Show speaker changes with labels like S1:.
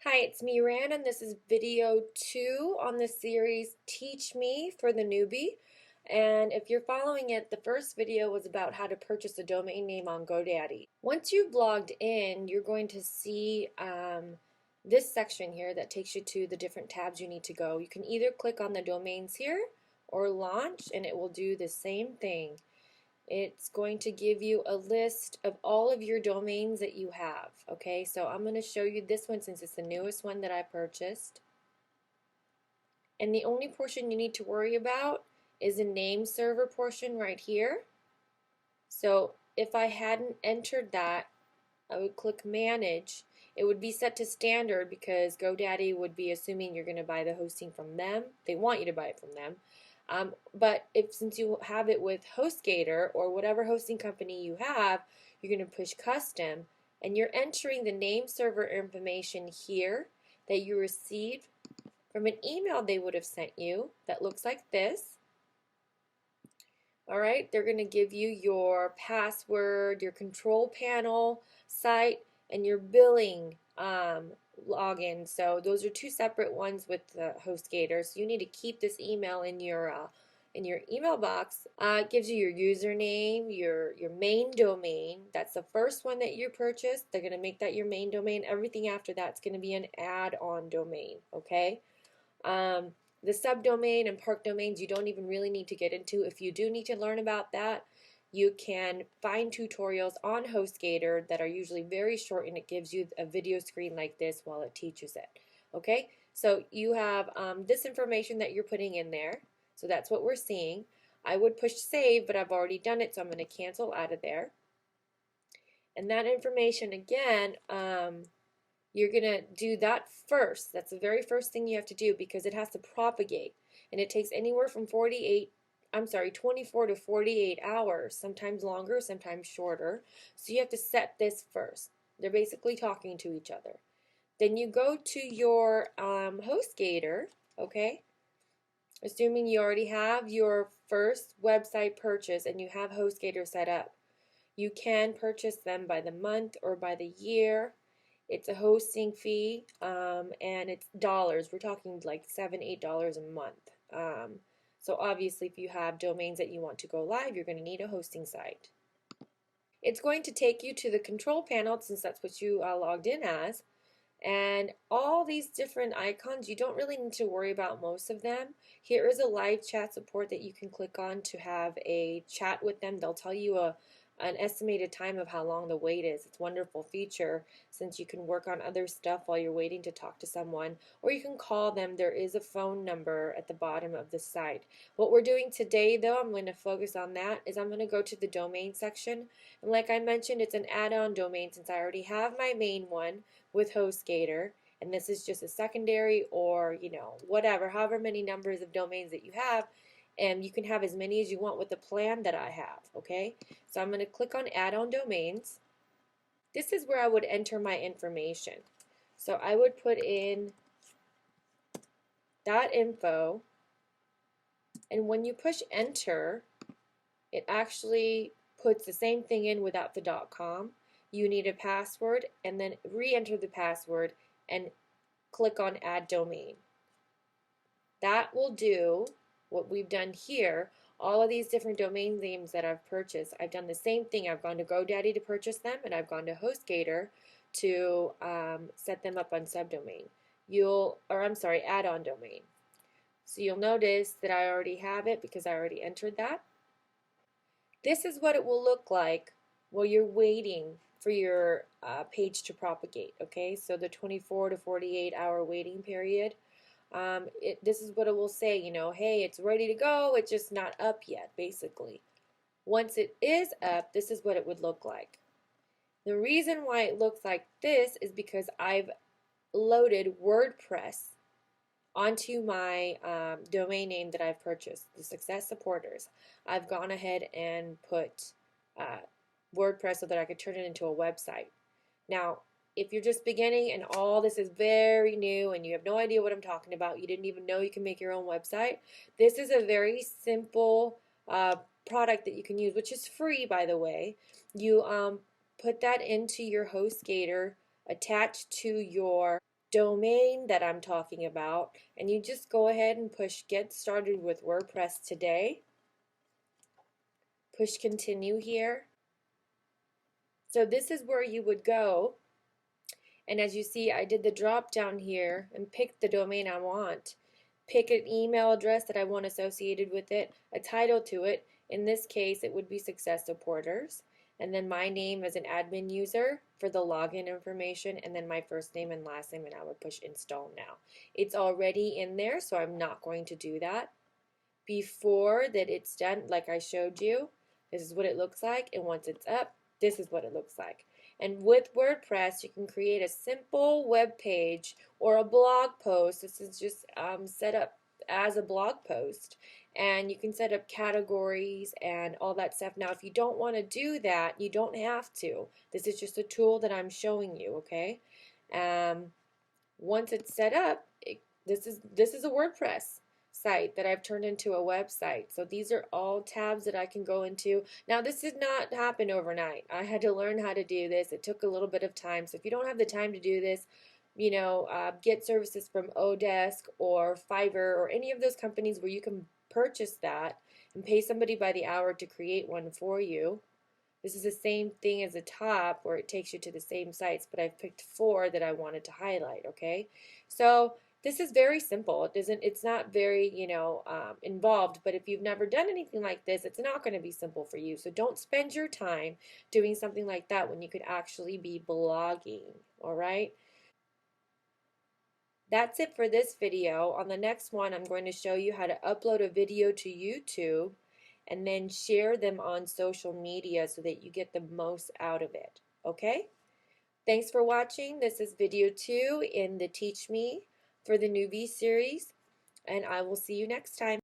S1: Hi, it's me, Ran, and this is video 2 on the series Teach Me for the Newbie. And if you're following it, the first video was about how to purchase a domain name on GoDaddy. Once you've logged in, you're going to see this section here that takes you to the different tabs you need to go. You can either click on the domains here or launch, and it will do the same thing. It's going to give you a list of all of your domains that you have. Okay, so I'm going to show you this one since it's the newest one that I purchased. And the only portion you need to worry about is the name server portion right here. So if I hadn't entered that, I would click manage. It would be set to standard because GoDaddy would be assuming you're going to buy the hosting from them. They want you to buy it from them. But since you have it with HostGator or whatever hosting company you have, you're going to push custom, and you're entering the name server information here that you received from an email they would have sent you that looks like this. Alright, they're going to give you your password, your control panel site, and your billing login. So those are two separate ones with HostGator. So you need to keep this email in your email box. It gives you your username, your main domain. That's the first one that you purchased. They're going to make that your main domain. Everything after that's going to be an add-on domain. Okay. The subdomain and park domains you don't even really need to get into. If you do need to learn about that, you can find tutorials on HostGator that are usually very short, and it gives you a video screen like this while it teaches it. Okay, so you have this information that you're putting in there. So that's what we're seeing. I would push save, but I've already done it, so I'm going to cancel out of there. And that information again, you're going to do that first. That's the very first thing you have to do because it has to propagate. And it takes anywhere from 24 to 48 hours, sometimes longer, sometimes shorter. So you have to set this first. They're basically talking to each other. Then you go to your HostGator, okay? Assuming you already have your first website purchase and you have HostGator set up. You can purchase them by the month or by the year. It's a hosting fee, and it's dollars. We're talking like $7, $8 a month. So obviously if you have domains that you want to go live, you're going to need a hosting site. It's going to take you to the control panel since that's what you logged in as. And all these different icons, you don't really need to worry about most of them. Here is a live chat support that you can click on to have a chat with them. They'll tell you an estimated time of how long the wait is. It's a wonderful feature since you can work on other stuff while you're waiting to talk to someone, or you can call them. There is a phone number at the bottom of the site. What we're doing today though, I'm going to focus on that, is I'm going to go to the domain section, and like I mentioned, it's an add-on domain since I already have my main one with HostGator, and this is just a secondary, or whatever, however many numbers of domains that you have. And you can have as many as you want with the plan that I have, okay? So I'm going to click on add-on domains. This is where I would enter my information. So I would put in .info, and when you push enter, it actually puts the same thing in without the .com. You need a password, and then re-enter the password and click on add domain. That will do what we've done here. All of these different domain names that I've purchased, I've done the same thing. I've gone to GoDaddy to purchase them, and I've gone to HostGator to set them up on subdomain. Add-on domain. So you'll notice that I already have it because I already entered that. This is what it will look like while you're waiting for your page to propagate. Okay, so the 24 to 48 hour waiting period. This is what it will say, hey, it's ready to go, it's just not up yet, basically. Once it is up, this is what it would look like. The reason why it looks like this is because I've loaded WordPress onto my domain name that I've purchased, the Success Supporters. I've gone ahead and put WordPress so that I could turn it into a website. Now, if you're just beginning and all this is very new and you have no idea what I'm talking about, you didn't even know you can make your own website, this is a very simple product that you can use, which is free, by the way. You put that into your HostGator attached to your domain that I'm talking about, and you just go ahead and push Get Started with WordPress Today. Push Continue here. So this is where you would go, and as you see, I did the drop down here and picked the domain I want. Pick an email address that I want associated with it, a title to it. In this case, it would be Success Supporters. And then my name as an admin user for the login information, and then my first name and last name, and I would push Install Now. It's already in there, so I'm not going to do that. Before that it's done, like I showed you, this is what it looks like, and once it's up, this is what it looks like. And with WordPress, you can create a simple web page or a blog post. This is just set up as a blog post, and you can set up categories and all that stuff. Now, if you don't want to do that, you don't have to. This is just a tool that I'm showing you, okay? Once it's set up, this is a WordPress site that I've turned into a website. So these are all tabs that I can go into. Now, this did not happen overnight. I had to learn how to do this. It took a little bit of time. So if you don't have the time to do this, get services from Odesk or Fiverr or any of those companies where you can purchase that and pay somebody by the hour to create one for you. This is the same thing as the top where it takes you to the same sites, but I've picked 4 that I wanted to highlight, okay? So this is very simple. It's not very, involved, but if you've never done anything like this, it's not going to be simple for you. So don't spend your time doing something like that when you could actually be blogging, all right? That's it for this video. On the next one, I'm going to show you how to upload a video to YouTube and then share them on social media so that you get the most out of it. Okay? Thanks for watching. This is video 2 in the Teach Me for the Newbies series, and I will see you next time.